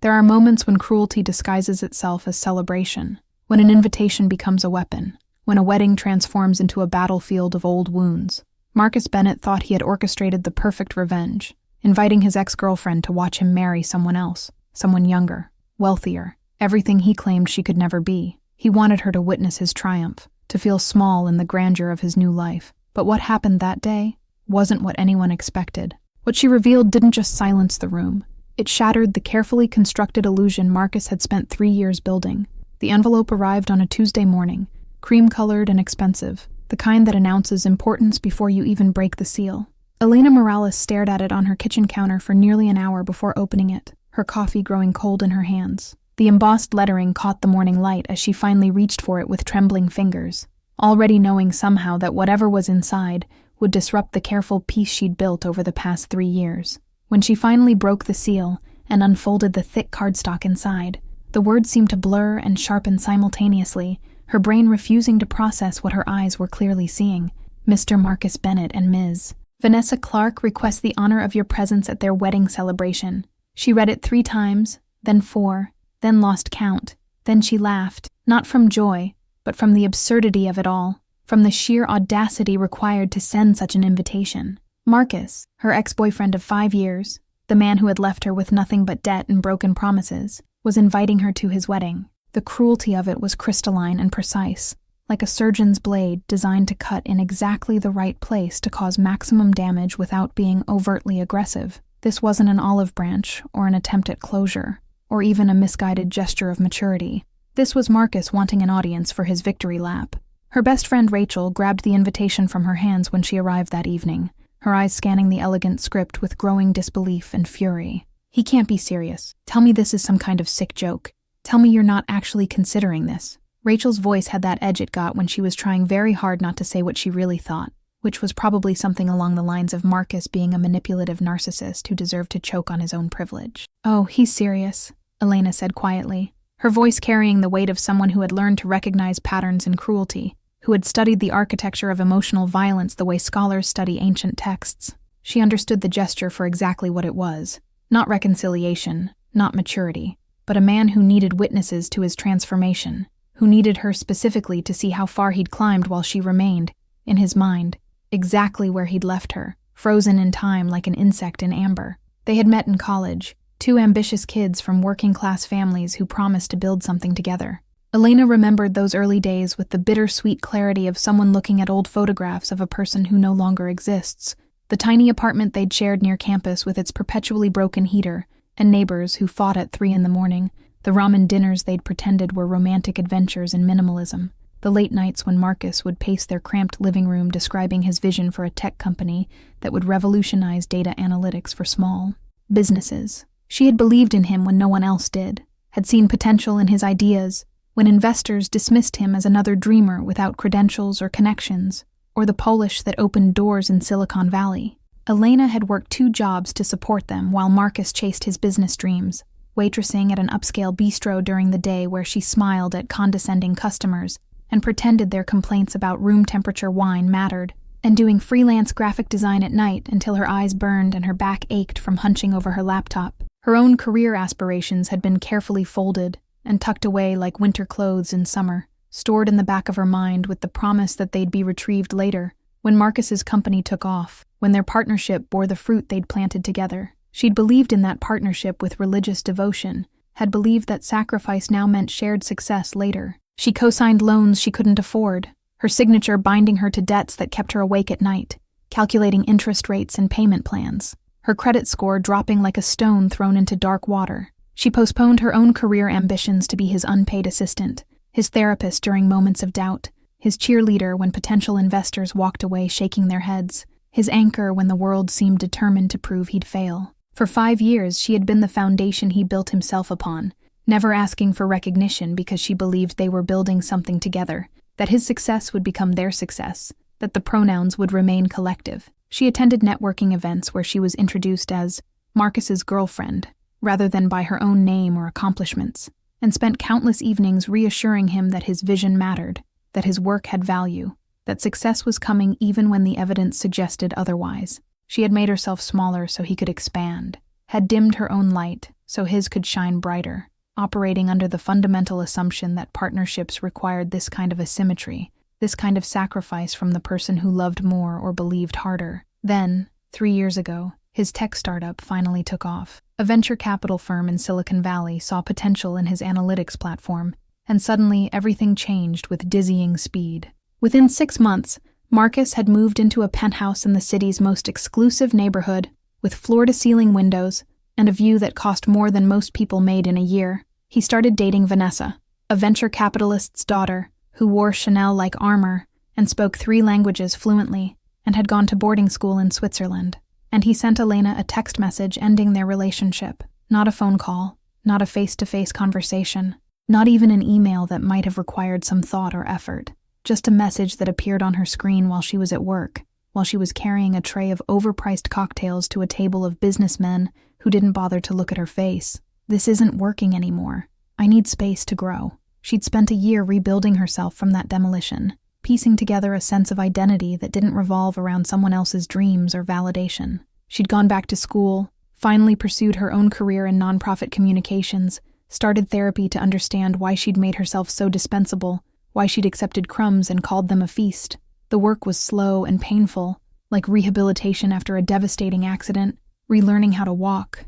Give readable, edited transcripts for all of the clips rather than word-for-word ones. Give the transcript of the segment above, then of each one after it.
There are moments when cruelty disguises itself as celebration, when an invitation becomes a weapon, when a wedding transforms into a battlefield of old wounds. Marcus Bennett thought he had orchestrated the perfect revenge, inviting his ex-girlfriend to watch him marry someone else, someone younger, wealthier, everything he claimed she could never be. He wanted her to witness his triumph, to feel small in the grandeur of his new life. But what happened that day wasn't what anyone expected. What she revealed didn't just silence the room. It shattered the carefully constructed illusion Marcus had spent 3 years building. The envelope arrived on a Tuesday morning, cream-colored and expensive, the kind that announces importance before you even break the seal. Elena Morales stared at it on her kitchen counter for nearly an hour before opening it, her coffee growing cold in her hands. The embossed lettering caught the morning light as she finally reached for it with trembling fingers, already knowing somehow that whatever was inside would disrupt the careful peace she'd built over the past 3 years. When she finally broke the seal and unfolded the thick cardstock inside, the words seemed to blur and sharpen simultaneously, her brain refusing to process what her eyes were clearly seeing. Mr. Marcus Bennett and Ms. Vanessa Clark request the honor of your presence at their wedding celebration. She read it 3 times, then 4, then lost count. Then she laughed, not from joy, but from the absurdity of it all, from the sheer audacity required to send such an invitation. Marcus, her ex-boyfriend of 5 years, the man who had left her with nothing but debt and broken promises, was inviting her to his wedding. The cruelty of it was crystalline and precise, like a surgeon's blade designed to cut in exactly the right place to cause maximum damage without being overtly aggressive. This wasn't an olive branch or an attempt at closure, or even a misguided gesture of maturity. This was Marcus wanting an audience for his victory lap. Her best friend Rachel grabbed the invitation from her hands when she arrived that evening, her eyes scanning the elegant script with growing disbelief and fury. He can't be serious. Tell me this is some kind of sick joke. Tell me you're not actually considering this. Rachel's voice had that edge it got when she was trying very hard not to say what she really thought, which was probably something along the lines of Marcus being a manipulative narcissist who deserved to choke on his own privilege. Oh, he's serious, Elena said quietly, her voice carrying the weight of someone who had learned to recognize patterns in cruelty, who had studied the architecture of emotional violence the way scholars study ancient texts. She understood the gesture for exactly what it was. Not reconciliation, not maturity, but a man who needed witnesses to his transformation, who needed her specifically to see how far he'd climbed while she remained, in his mind, exactly where he'd left her, frozen in time like an insect in amber. They had met in college, 2 ambitious kids from working-class families who promised to build something together. Elena remembered those early days with the bittersweet clarity of someone looking at old photographs of a person who no longer exists. The tiny apartment they'd shared near campus with its perpetually broken heater, and neighbors who fought at 3 a.m, the ramen dinners they'd pretended were romantic adventures in minimalism, the late nights when Marcus would pace their cramped living room describing his vision for a tech company that would revolutionize data analytics for small businesses. She had believed in him when no one else did, had seen potential in his ideas, when investors dismissed him as another dreamer without credentials or connections, or the Polish that opened doors in Silicon Valley. Elena had worked 2 jobs to support them while Marcus chased his business dreams, waitressing at an upscale bistro during the day where she smiled at condescending customers and pretended their complaints about room temperature wine mattered, and doing freelance graphic design at night until her eyes burned and her back ached from hunching over her laptop. Her own career aspirations had been carefully folded and tucked away like winter clothes in summer, stored in the back of her mind with the promise that they'd be retrieved later, when Marcus's company took off, when their partnership bore the fruit they'd planted together. She'd believed in that partnership with religious devotion, had believed that sacrifice now meant shared success later. She co-signed loans she couldn't afford, her signature binding her to debts that kept her awake at night, calculating interest rates and payment plans, her credit score dropping like a stone thrown into dark water. She postponed her own career ambitions to be his unpaid assistant, his therapist during moments of doubt, his cheerleader when potential investors walked away shaking their heads, his anchor when the world seemed determined to prove he'd fail. For 5 years, she had been the foundation he built himself upon, never asking for recognition because she believed they were building something together, that his success would become their success, that the pronouns would remain collective. She attended networking events where she was introduced as Marcus's girlfriend, rather than by her own name or accomplishments, and spent countless evenings reassuring him that his vision mattered, that his work had value, that success was coming even when the evidence suggested otherwise. She had made herself smaller so he could expand, had dimmed her own light so his could shine brighter, operating under the fundamental assumption that partnerships required this kind of asymmetry, this kind of sacrifice from the person who loved more or believed harder. Then, 3 years ago, his tech startup finally took off. A venture capital firm in Silicon Valley saw potential in his analytics platform, and suddenly everything changed with dizzying speed. Within 6 months, Marcus had moved into a penthouse in the city's most exclusive neighborhood, with floor-to-ceiling windows and a view that cost more than most people made in a year. He started dating Vanessa, a venture capitalist's daughter, who wore Chanel-like armor and spoke 3 languages fluently and had gone to boarding school in Switzerland. And he sent Elena a text message ending their relationship. Not a phone call, not a face-to-face conversation, not even an email that might have required some thought or effort. Just a message that appeared on her screen while she was at work, while she was carrying a tray of overpriced cocktails to a table of businessmen who didn't bother to look at her face. This isn't working anymore. I need space to grow. She'd spent a year rebuilding herself from that demolition, piecing together a sense of identity that didn't revolve around someone else's dreams or validation. She'd gone back to school, finally pursued her own career in nonprofit communications, started therapy to understand why she'd made herself so dispensable, why she'd accepted crumbs and called them a feast. The work was slow and painful, like rehabilitation after a devastating accident, relearning how to walk,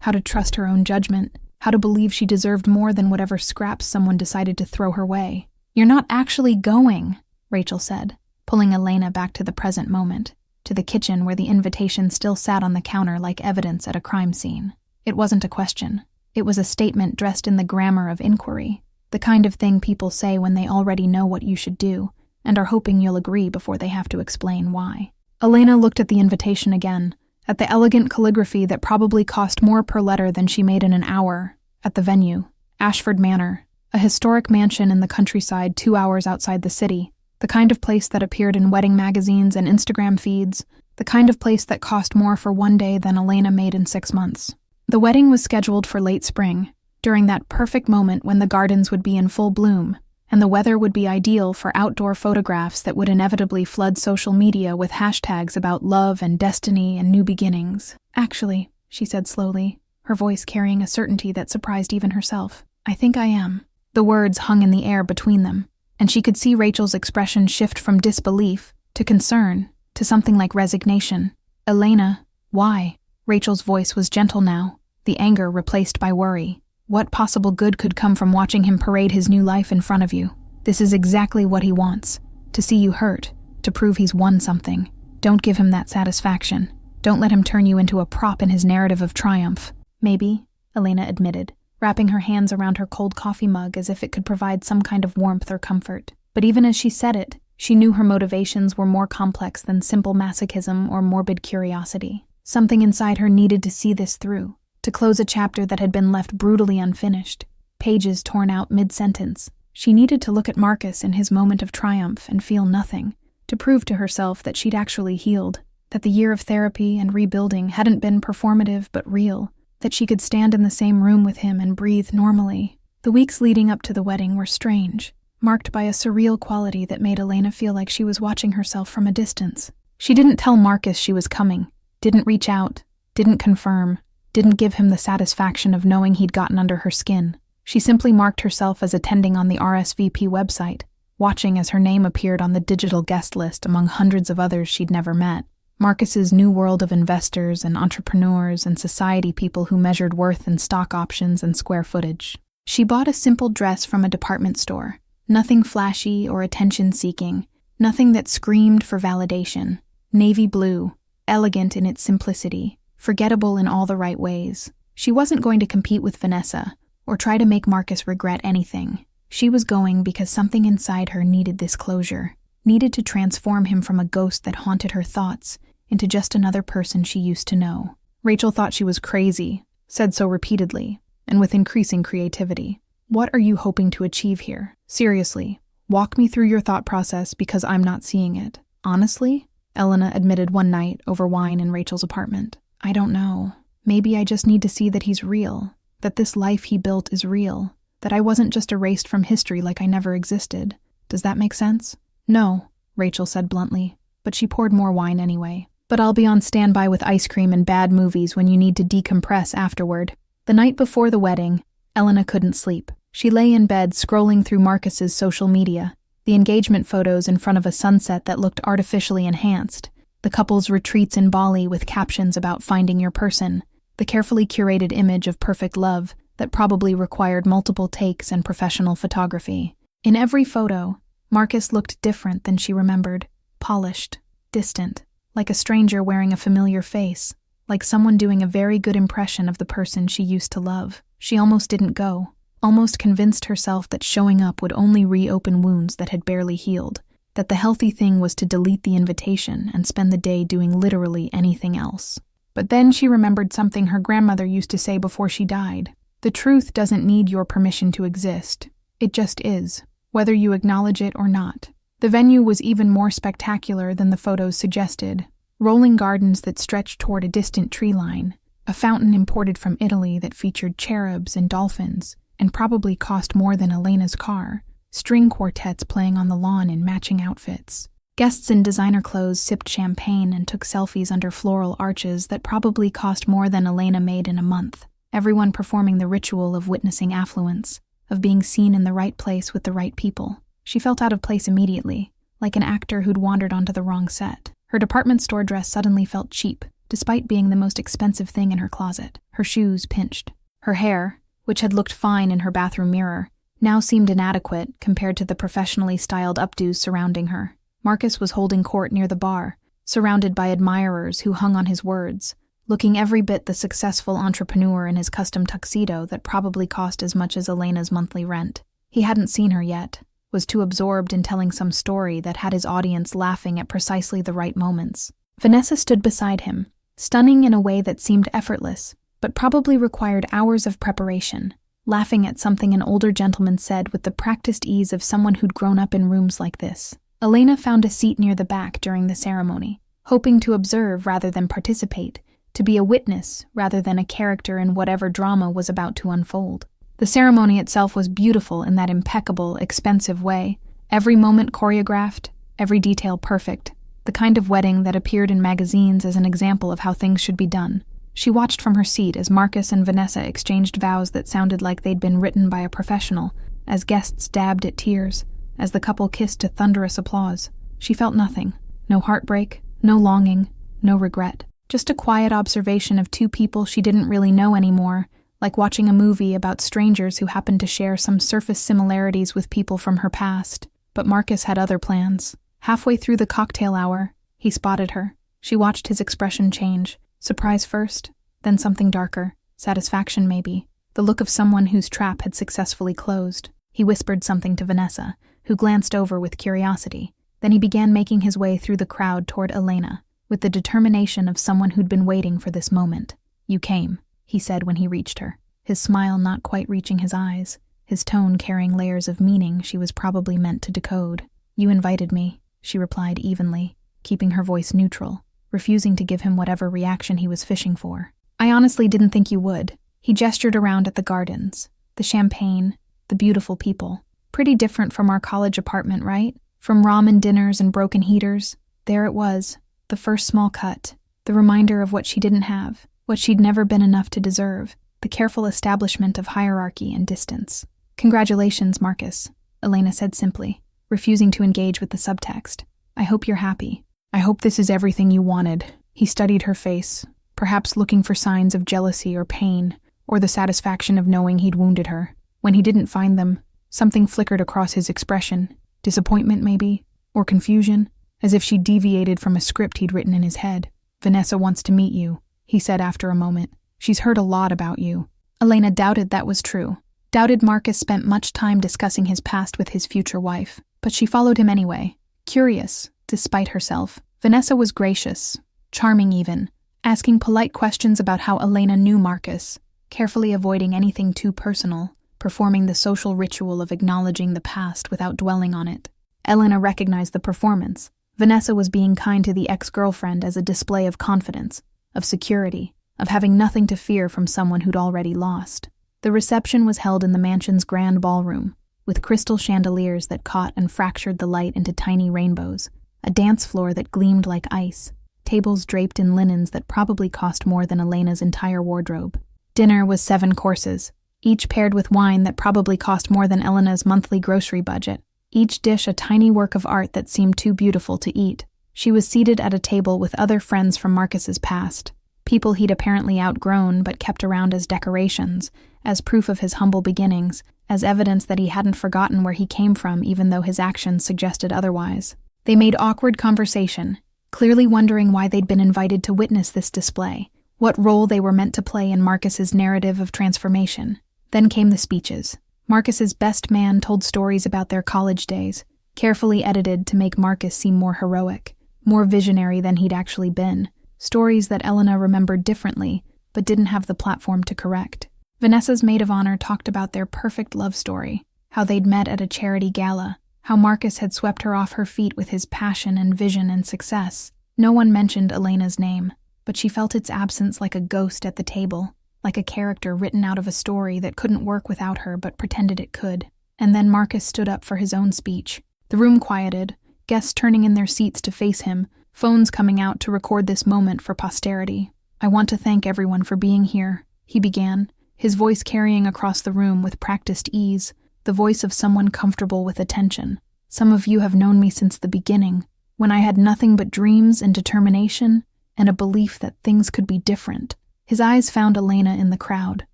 how to trust her own judgment, how to believe she deserved more than whatever scraps someone decided to throw her way. "You're not actually going," Rachel said, pulling Elena back to the present moment, to the kitchen where the invitation still sat on the counter like evidence at a crime scene. It wasn't a question. It was a statement dressed in the grammar of inquiry, the kind of thing people say when they already know what you should do and are hoping you'll agree before they have to explain why. Elena looked at the invitation again, at the elegant calligraphy that probably cost more per letter than she made in an hour, at the venue, Ashford Manor, a historic mansion in the countryside 2 hours outside the city, the kind of place that appeared in wedding magazines and Instagram feeds, the kind of place that cost more for one day than Elena made in 6 months. The wedding was scheduled for late spring, during that perfect moment when the gardens would be in full bloom, and the weather would be ideal for outdoor photographs that would inevitably flood social media with hashtags about love and destiny and new beginnings. "Actually," she said slowly, her voice carrying a certainty that surprised even herself, "I think I am." The words hung in the air between them, and she could see Rachel's expression shift from disbelief to concern to something like resignation. "Elena, why?" Rachel's voice was gentle now, the anger replaced by worry. "What possible good could come from watching him parade his new life in front of you? This is exactly what he wants, to see you hurt, to prove he's won something. Don't give him that satisfaction. Don't let him turn you into a prop in his narrative of triumph." "Maybe," Elena admitted, wrapping her hands around her cold coffee mug as if it could provide some kind of warmth or comfort. But even as she said it, she knew her motivations were more complex than simple masochism or morbid curiosity. Something inside her needed to see this through, to close a chapter that had been left brutally unfinished, pages torn out mid-sentence. She needed to look at Marcus in his moment of triumph and feel nothing, to prove to herself that she'd actually healed, that the year of therapy and rebuilding hadn't been performative but real, that she could stand in the same room with him and breathe normally. The weeks leading up to the wedding were strange, marked by a surreal quality that made Elena feel like she was watching herself from a distance. She didn't tell Marcus she was coming, didn't reach out, didn't confirm, didn't give him the satisfaction of knowing he'd gotten under her skin. She simply marked herself as attending on the RSVP website, watching as her name appeared on the digital guest list among hundreds of others she'd never met. Marcus's new world of investors and entrepreneurs and society people who measured worth in stock options and square footage. She bought a simple dress from a department store, nothing flashy or attention-seeking, nothing that screamed for validation. Navy blue, elegant in its simplicity, forgettable in all the right ways. She wasn't going to compete with Vanessa or try to make Marcus regret anything. She was going because something inside her needed this closure, needed to transform him from a ghost that haunted her thoughts into just another person she used to know. Rachel thought she was crazy, said so repeatedly, and with increasing creativity. "What are you hoping to achieve here? Seriously, walk me through your thought process because I'm not seeing it." "Honestly," Elena admitted one night over wine in Rachel's apartment, "I don't know. Maybe I just need to see that he's real, that this life he built is real, that I wasn't just erased from history like I never existed. Does that make sense?" "No," Rachel said bluntly, but she poured more wine anyway. but I'll be on standby with ice cream and bad movies when you need to decompress afterward. The night before the wedding, Elena couldn't sleep. She lay in bed scrolling through Marcus's social media, the engagement photos in front of a sunset that looked artificially enhanced, the couple's retreats in Bali with captions about finding your person, the carefully curated image of perfect love that probably required multiple takes and professional photography. In every photo, Marcus looked different than she remembered, polished, distant, like a stranger wearing a familiar face, like someone doing a very good impression of the person she used to love. She almost didn't go, almost convinced herself that showing up would only reopen wounds that had barely healed, that the healthy thing was to delete the invitation and spend the day doing literally anything else. But then she remembered something her grandmother used to say before she died. The truth doesn't need your permission to exist. It just is, whether you acknowledge it or not. The venue was even more spectacular than the photos suggested. Rolling gardens that stretched toward a distant tree line, a fountain imported from Italy that featured cherubs and dolphins, and probably cost more than Elena's car, string quartets playing on the lawn in matching outfits. Guests in designer clothes sipped champagne and took selfies under floral arches that probably cost more than Elena made in a month. Everyone performing the ritual of witnessing affluence, of being seen in the right place with the right people. She felt out of place immediately, like an actor who'd wandered onto the wrong set. Her department store dress suddenly felt cheap, despite being the most expensive thing in her closet. Her shoes pinched. Her hair, which had looked fine in her bathroom mirror, now seemed inadequate compared to the professionally styled updos surrounding her. Marcus was holding court near the bar, surrounded by admirers who hung on his words, looking every bit the successful entrepreneur in his custom tuxedo that probably cost as much as Elena's monthly rent. He hadn't seen her yet, was too absorbed in telling some story that had his audience laughing at precisely the right moments. Vanessa stood beside him, stunning in a way that seemed effortless, but probably required hours of preparation, laughing at something an older gentleman said with the practiced ease of someone who'd grown up in rooms like this. Elena found a seat near the back during the ceremony, hoping to observe rather than participate, to be a witness rather than a character in whatever drama was about to unfold. The ceremony itself was beautiful in that impeccable, expensive way, every moment choreographed, every detail perfect, the kind of wedding that appeared in magazines as an example of how things should be done. She watched from her seat as Marcus and Vanessa exchanged vows that sounded like they'd been written by a professional, as guests dabbed at tears, as the couple kissed to thunderous applause. She felt nothing. No heartbreak, no longing, no regret. Just a quiet observation of two people she didn't really know anymore, like watching a movie about strangers who happened to share some surface similarities with people from her past. But Marcus had other plans. Halfway through the cocktail hour, he spotted her. She watched his expression change. Surprise first, then something darker. Satisfaction, maybe. The look of someone whose trap had successfully closed. He whispered something to Vanessa, who glanced over with curiosity. Then he began making his way through the crowd toward Elena, with the determination of someone who'd been waiting for this moment. "You came," he said when he reached her, his smile not quite reaching his eyes, his tone carrying layers of meaning she was probably meant to decode. "You invited me," she replied evenly, keeping her voice neutral, refusing to give him whatever reaction he was fishing for. "I honestly didn't think you would." He gestured around at the gardens, the champagne, the beautiful people. "Pretty different from our college apartment, right? From ramen dinners and broken heaters." There it was, the first small cut, the reminder of what she didn't have, what she'd never been enough to deserve, the careful establishment of hierarchy and distance. "Congratulations, Marcus," Elena said simply, refusing to engage with the subtext. "I hope you're happy. I hope this is everything you wanted." He studied her face, perhaps looking for signs of jealousy or pain, or the satisfaction of knowing he'd wounded her. When he didn't find them, something flickered across his expression. Disappointment, maybe? Or confusion? As if she deviated from a script he'd written in his head. "Vanessa wants to meet you," he said after a moment. "She's heard a lot about you." Elena doubted that was true. Doubted Marcus spent much time discussing his past with his future wife. But she followed him anyway, curious, despite herself. Vanessa was gracious, charming even, asking polite questions about how Elena knew Marcus, carefully avoiding anything too personal, performing the social ritual of acknowledging the past without dwelling on it. Elena recognized the performance. Vanessa was being kind to the ex-girlfriend as a display of confidence, of security, of having nothing to fear from someone who'd already lost. The reception was held in the mansion's grand ballroom, with crystal chandeliers that caught and fractured the light into tiny rainbows, a dance floor that gleamed like ice, tables draped in linens that probably cost more than Elena's entire wardrobe. Dinner was 7 courses, each paired with wine that probably cost more than Elena's monthly grocery budget. Each dish a tiny work of art that seemed too beautiful to eat. She was seated at a table with other friends from Marcus's past, people he'd apparently outgrown but kept around as decorations, as proof of his humble beginnings, as evidence that he hadn't forgotten where he came from even though his actions suggested otherwise. They made awkward conversation, clearly wondering why they'd been invited to witness this display, what role they were meant to play in Marcus's narrative of transformation. Then came the speeches. Marcus's best man told stories about their college days, carefully edited to make Marcus seem more heroic, more visionary than he'd actually been, stories that Elena remembered differently, but didn't have the platform to correct. Vanessa's maid of honor talked about their perfect love story, how they'd met at a charity gala, how Marcus had swept her off her feet with his passion and vision and success. No one mentioned Elena's name, but she felt its absence like a ghost at the table, like a character written out of a story that couldn't work without her but pretended it could. And then Marcus stood up for his own speech. The room quieted, guests turning in their seats to face him, phones coming out to record this moment for posterity. "I want to thank everyone for being here," he began, his voice carrying across the room with practiced ease, the voice of someone comfortable with attention. "Some of you have known me since the beginning, when I had nothing but dreams and determination and a belief that things could be different." His eyes found Elena in the crowd,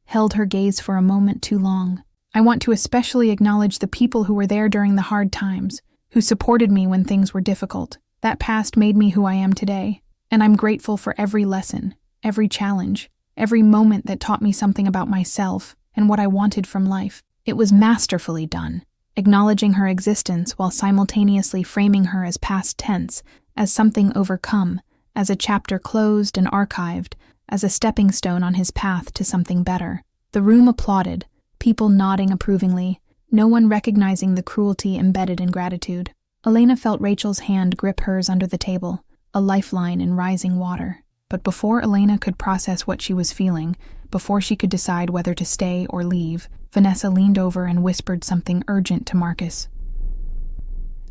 held her gaze for a moment too long. "I want to especially acknowledge the people who were there during the hard times, who supported me when things were difficult. That past made me who I am today, and I'm grateful for every lesson, every challenge, every moment that taught me something about myself and what I wanted from life." It was masterfully done, acknowledging her existence while simultaneously framing her as past tense, as something overcome, as a chapter closed and archived, as a stepping stone on his path to something better. The room applauded, people nodding approvingly, no one recognizing the cruelty embedded in gratitude. Elena felt Rachel's hand grip hers under the table, a lifeline in rising water. But before Elena could process what she was feeling, before she could decide whether to stay or leave, Vanessa leaned over and whispered something urgent to Marcus.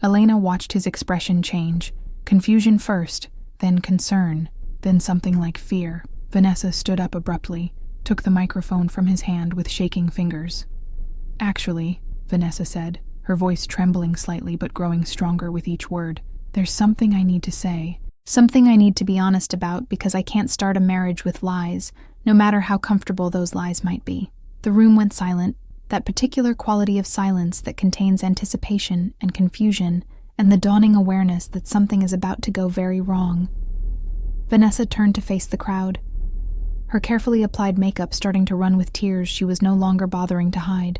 Elena watched his expression change, confusion first, then concern, then something like fear. Vanessa stood up abruptly, took the microphone from his hand with shaking fingers. "Actually," Vanessa said, her voice trembling slightly but growing stronger with each word, "there's something I need to say. Something I need to be honest about because I can't start a marriage with lies, no matter how comfortable those lies might be." The room went silent, that particular quality of silence that contains anticipation and confusion and the dawning awareness that something is about to go very wrong. Vanessa turned to face the crowd, her carefully applied makeup starting to run with tears she was no longer bothering to hide.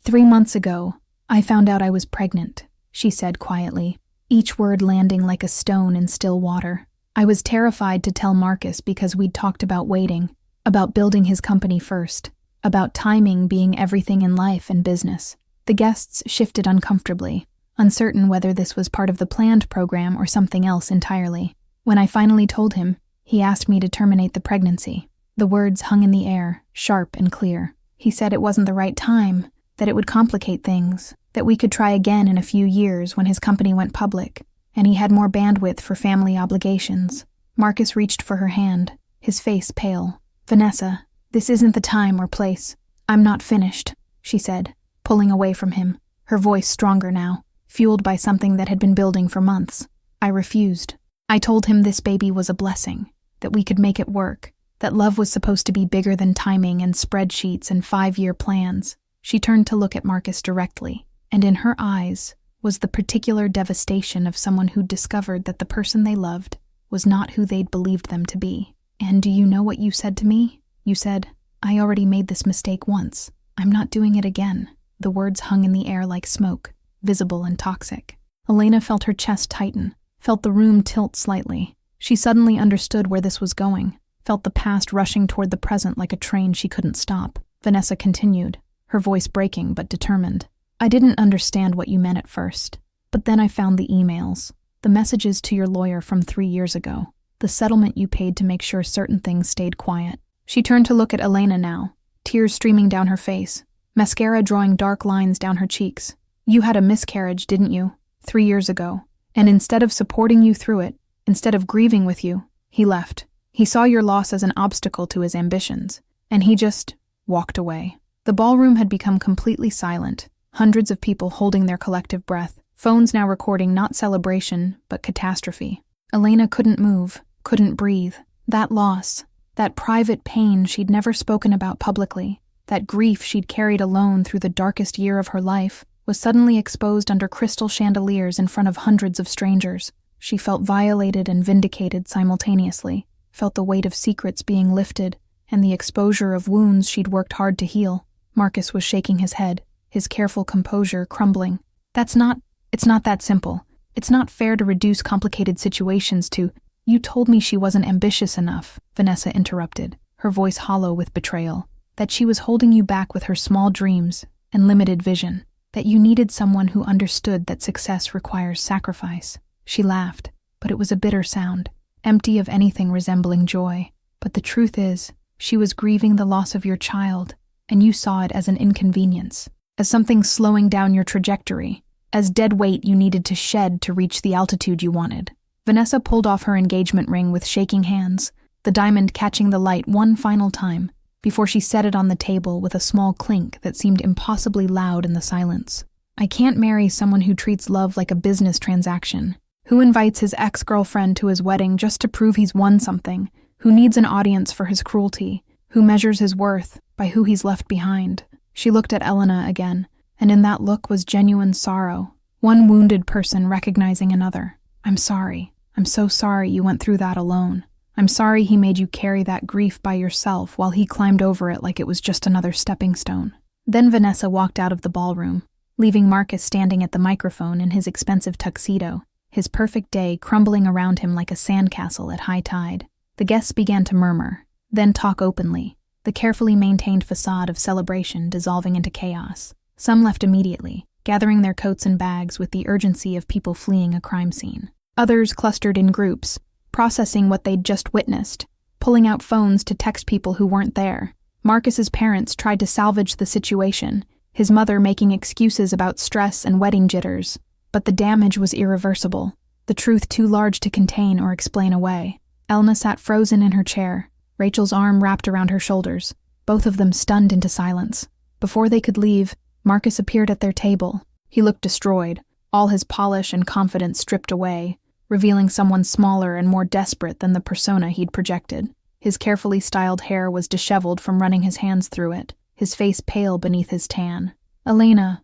"3 months ago, I found out I was pregnant," she said quietly, each word landing like a stone in still water. "I was terrified to tell Marcus because we'd talked about waiting, about building his company first, about timing being everything in life and business." The guests shifted uncomfortably, uncertain whether this was part of the planned program or something else entirely. When I finally told him, he asked me to terminate the pregnancy. The words hung in the air, sharp and clear. He said it wasn't the right time, that it would complicate things, that we could try again in a few years when his company went public, and he had more bandwidth for family obligations. Marcus reached for her hand, his face pale. "Vanessa, this isn't the time or place. I'm not finished," she said, pulling away from him, her voice stronger now, fueled by something that had been building for months. "I refused. I told him this baby was a blessing, that we could make it work, that love was supposed to be bigger than timing and spreadsheets and 5-year plans." She turned to look at Marcus directly, and in her eyes was the particular devastation of someone who'd discovered that the person they loved was not who they'd believed them to be. "And do you know what you said to me? You said, 'I already made this mistake once. I'm not doing it again.'" The words hung in the air like smoke, visible and toxic. Elena felt her chest tighten, felt the room tilt slightly. She suddenly understood where this was going, felt the past rushing toward the present like a train she couldn't stop. Vanessa continued, her voice breaking but determined. "I didn't understand what you meant at first, but then I found the emails, the messages to your lawyer from 3 years ago, the settlement you paid to make sure certain things stayed quiet." She turned to look at Elena now, tears streaming down her face, mascara drawing dark lines down her cheeks. "You had a miscarriage, didn't you? 3 years ago. And instead of supporting you through it, Instead of grieving with you, he left. He saw your loss as an obstacle to his ambitions, and he just walked away. The ballroom had become completely silent, hundreds of people holding their collective breath, phones now recording not celebration, but catastrophe. Elena couldn't move, couldn't breathe. That loss, that private pain she'd never spoken about publicly, that grief she'd carried alone through the darkest year of her life, was suddenly exposed under crystal chandeliers in front of hundreds of strangers. She felt violated and vindicated simultaneously, felt the weight of secrets being lifted, and the exposure of wounds she'd worked hard to heal. Marcus was shaking his head, his careful composure crumbling. It's not that simple. It's not fair to reduce complicated situations to, "You told me she wasn't ambitious enough," Vanessa interrupted, her voice hollow with betrayal. "That she was holding you back with her small dreams and limited vision. That you needed someone who understood that success requires sacrifice." She laughed, but it was a bitter sound, empty of anything resembling joy. "But the truth is, she was grieving the loss of your child, and you saw it as an inconvenience, as something slowing down your trajectory, as dead weight you needed to shed to reach the altitude you wanted." Vanessa pulled off her engagement ring with shaking hands, the diamond catching the light one final time, before she set it on the table with a small clink that seemed impossibly loud in the silence. "I can't marry someone who treats love like a business transaction, who invites his ex-girlfriend to his wedding just to prove he's won something, who needs an audience for his cruelty, who measures his worth by who he's left behind." She looked at Elena again, and in that look was genuine sorrow, one wounded person recognizing another. "I'm sorry. I'm so sorry you went through that alone. I'm sorry he made you carry that grief by yourself while he climbed over it like it was just another stepping stone." Then Vanessa walked out of the ballroom, leaving Marcus standing at the microphone in his expensive tuxedo, his perfect day crumbling around him like a sandcastle at high tide. The guests began to murmur, then talk openly, the carefully maintained facade of celebration dissolving into chaos. Some left immediately, gathering their coats and bags with the urgency of people fleeing a crime scene. Others clustered in groups, processing what they'd just witnessed, pulling out phones to text people who weren't there. Marcus's parents tried to salvage the situation, his mother making excuses about stress and wedding jitters. But the damage was irreversible, the truth too large to contain or explain away. Elena sat frozen in her chair, Rachel's arm wrapped around her shoulders, both of them stunned into silence. Before they could leave, Marcus appeared at their table. He looked destroyed, all his polish and confidence stripped away, revealing someone smaller and more desperate than the persona he'd projected. His carefully styled hair was disheveled from running his hands through it, his face pale beneath his tan. "Elena,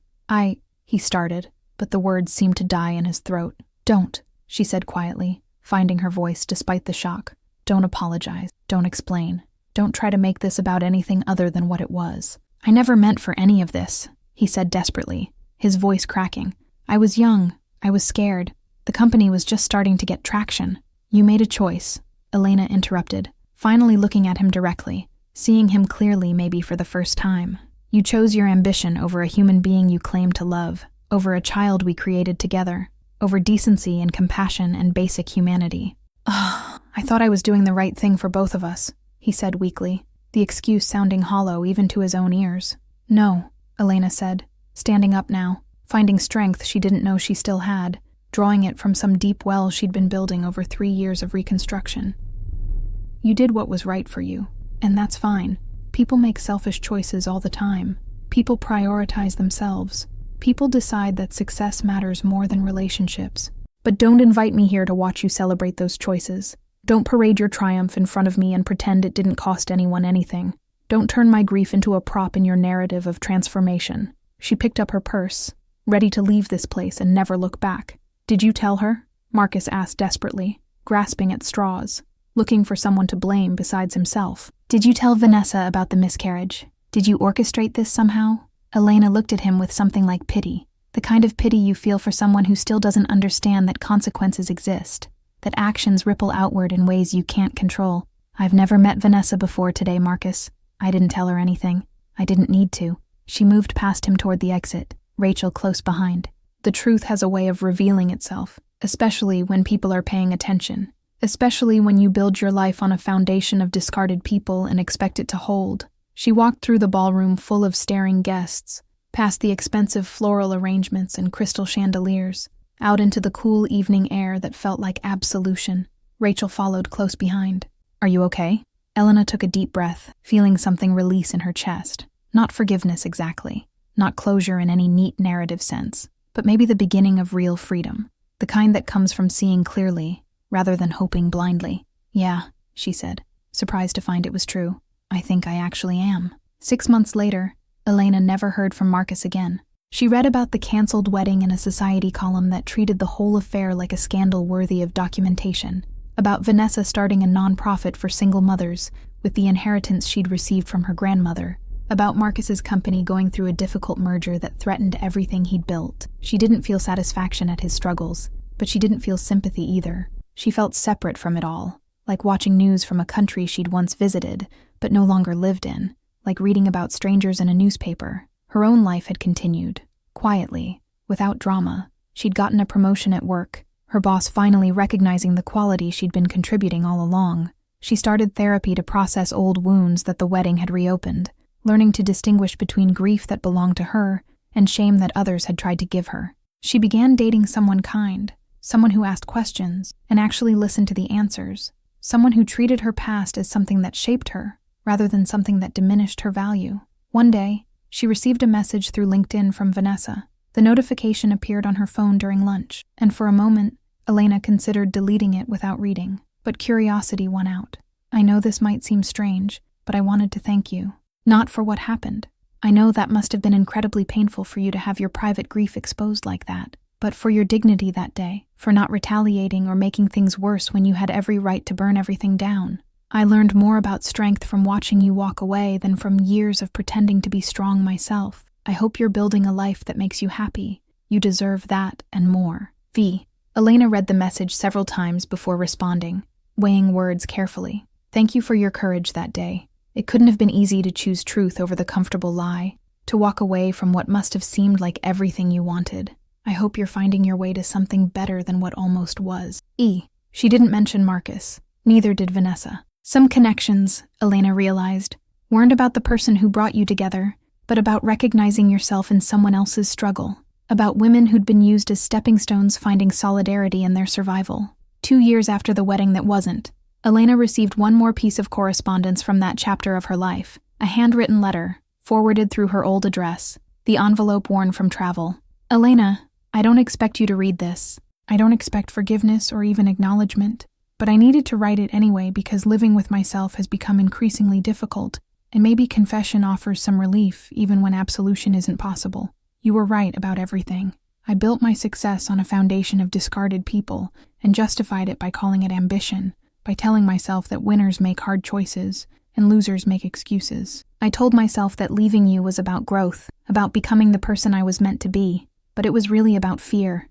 he started, but the words seemed to die in his throat. "Don't," she said quietly, finding her voice despite the shock. "Don't apologize. Don't explain. Don't try to make this about anything other than what it was. I never meant for any of this," he said desperately, his voice cracking. "I was young. I was scared. The company was just starting to get traction." "You made a choice," Elena interrupted, finally looking at him directly, seeing him clearly maybe for the first time. "You chose your ambition over a human being you claimed to love, over a child we created together, over decency and compassion and basic humanity." "I thought I was doing the right thing for both of us," he said weakly, the excuse sounding hollow even to his own ears. "No," Elena said, standing up now, finding strength she didn't know she still had, drawing it from some deep well she'd been building over 3 years of reconstruction. "You did what was right for you, and that's fine. People make selfish choices all the time. People prioritize themselves. People decide that success matters more than relationships. But don't invite me here to watch you celebrate those choices. Don't parade your triumph in front of me and pretend it didn't cost anyone anything. Don't turn my grief into a prop in your narrative of transformation." She picked up her purse, ready to leave this place and never look back. "Did you tell her?" Marcus asked desperately, grasping at straws, looking for someone to blame besides himself. "Did you tell Vanessa about the miscarriage? Did you orchestrate this somehow?" Elena looked at him with something like pity, the kind of pity you feel for someone who still doesn't understand that consequences exist, that actions ripple outward in ways you can't control. "I've never met Vanessa before today, Marcus. I didn't tell her anything. I didn't need to." She moved past him toward the exit, Rachel close behind. The truth has a way of revealing itself, especially when people are paying attention, especially when you build your life on a foundation of discarded people and expect it to hold. She walked through the ballroom full of staring guests, past the expensive floral arrangements and crystal chandeliers, out into the cool evening air that felt like absolution. Rachel followed close behind. "Are you okay?" Elena took a deep breath, feeling something release in her chest. Not forgiveness exactly, not closure in any neat narrative sense, but maybe the beginning of real freedom, the kind that comes from seeing clearly, rather than hoping blindly. "Yeah," she said, surprised to find it was true. "I think I actually am." 6 months later, Elena never heard from Marcus again. She read about the canceled wedding in a society column that treated the whole affair like a scandal worthy of documentation, about Vanessa starting a non-profit for single mothers with the inheritance she'd received from her grandmother, about Marcus's company going through a difficult merger that threatened everything he'd built. She didn't feel satisfaction at his struggles, but she didn't feel sympathy either. She felt separate from it all, like watching news from a country she'd once visited, but no longer lived in, like reading about strangers in a newspaper. Her own life had continued, quietly, without drama. She'd gotten a promotion at work, her boss finally recognizing the quality she'd been contributing all along. She started therapy to process old wounds that the wedding had reopened, learning to distinguish between grief that belonged to her and shame that others had tried to give her. She began dating someone kind, someone who asked questions and actually listened to the answers, someone who treated her past as something that shaped her, rather than something that diminished her value. One day, she received a message through LinkedIn from Vanessa. The notification appeared on her phone during lunch, and for a moment, Elena considered deleting it without reading, but curiosity won out. "I know this might seem strange, but I wanted to thank you. Not for what happened. I know that must have been incredibly painful for you to have your private grief exposed like that, but for your dignity that day, for not retaliating or making things worse when you had every right to burn everything down. I learned more about strength from watching you walk away than from years of pretending to be strong myself. I hope you're building a life that makes you happy. You deserve that and more. V." Elena read the message several times before responding, weighing words carefully. "Thank you for your courage that day. It couldn't have been easy to choose truth over the comfortable lie, to walk away from what must have seemed like everything you wanted. I hope you're finding your way to something better than what almost was." She didn't mention Marcus. Neither did Vanessa. Some connections, Elena realized, weren't about the person who brought you together, but about recognizing yourself in someone else's struggle, about women who'd been used as stepping stones finding solidarity in their survival. 2 years after the wedding that wasn't, Elena received one more piece of correspondence from that chapter of her life, a handwritten letter, forwarded through her old address, the envelope worn from travel. "Elena, I don't expect you to read this. I don't expect forgiveness or even acknowledgement. But I needed to write it anyway because living with myself has become increasingly difficult, and maybe confession offers some relief even when absolution isn't possible. You were right about everything. I built my success on a foundation of discarded people and justified it by calling it ambition, by telling myself that winners make hard choices and losers make excuses. I told myself that leaving you was about growth, about becoming the person I was meant to be, but it was really about fear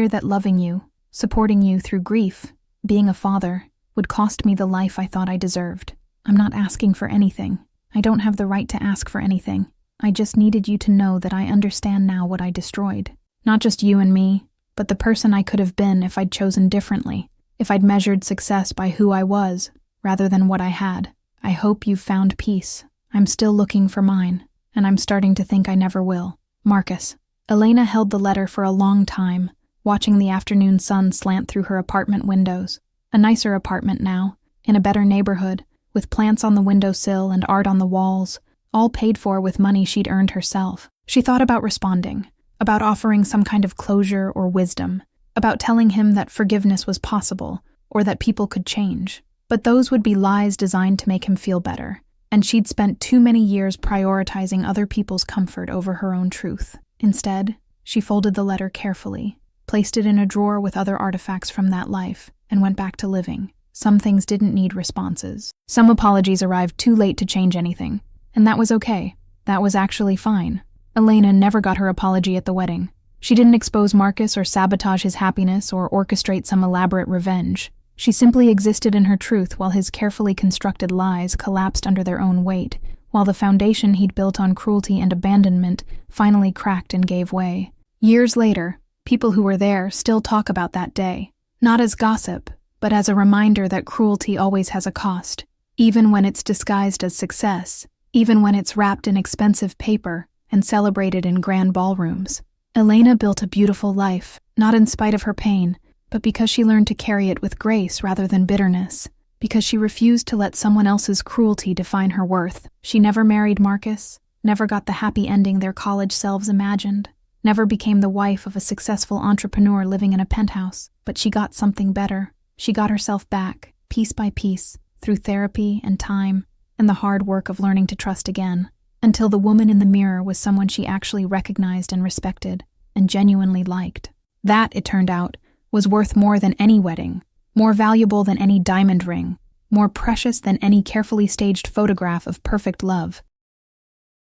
that loving you, supporting you through grief, being a father, would cost me the life I thought I deserved. I'm not asking for anything. I don't have the right to ask for anything. I just needed you to know that I understand now what I destroyed. Not just you and me, but the person I could have been if I'd chosen differently, if I'd measured success by who I was, rather than what I had. I hope you've found peace. I'm still looking for mine, and I'm starting to think I never will. Marcus." Elena held the letter for a long time, watching the afternoon sun slant through her apartment windows. A nicer apartment now, in a better neighborhood, with plants on the windowsill and art on the walls, all paid for with money she'd earned herself. She thought about responding, about offering some kind of closure or wisdom, about telling him that forgiveness was possible, or that people could change. But those would be lies designed to make him feel better, and she'd spent too many years prioritizing other people's comfort over her own truth. Instead, she folded the letter carefully, placed it in a drawer with other artifacts from that life, and went back to living. Some things didn't need responses. Some apologies arrived too late to change anything, and that was okay. That was actually fine. Elena never got her apology at the wedding. She didn't expose Marcus or sabotage his happiness or orchestrate some elaborate revenge. She simply existed in her truth while his carefully constructed lies collapsed under their own weight, while the foundation he'd built on cruelty and abandonment finally cracked and gave way. Years later, people who were there still talk about that day, not as gossip, but as a reminder that cruelty always has a cost, even when it's disguised as success, even when it's wrapped in expensive paper and celebrated in grand ballrooms. Elena built a beautiful life, not in spite of her pain, but because she learned to carry it with grace rather than bitterness, because she refused to let someone else's cruelty define her worth. She never married Marcus, never got the happy ending their college selves imagined, never became the wife of a successful entrepreneur living in a penthouse, but she got something better. She got herself back, piece by piece, through therapy and time, and the hard work of learning to trust again, until the woman in the mirror was someone she actually recognized and respected, and genuinely liked. That, it turned out, was worth more than any wedding, more valuable than any diamond ring, more precious than any carefully staged photograph of perfect love.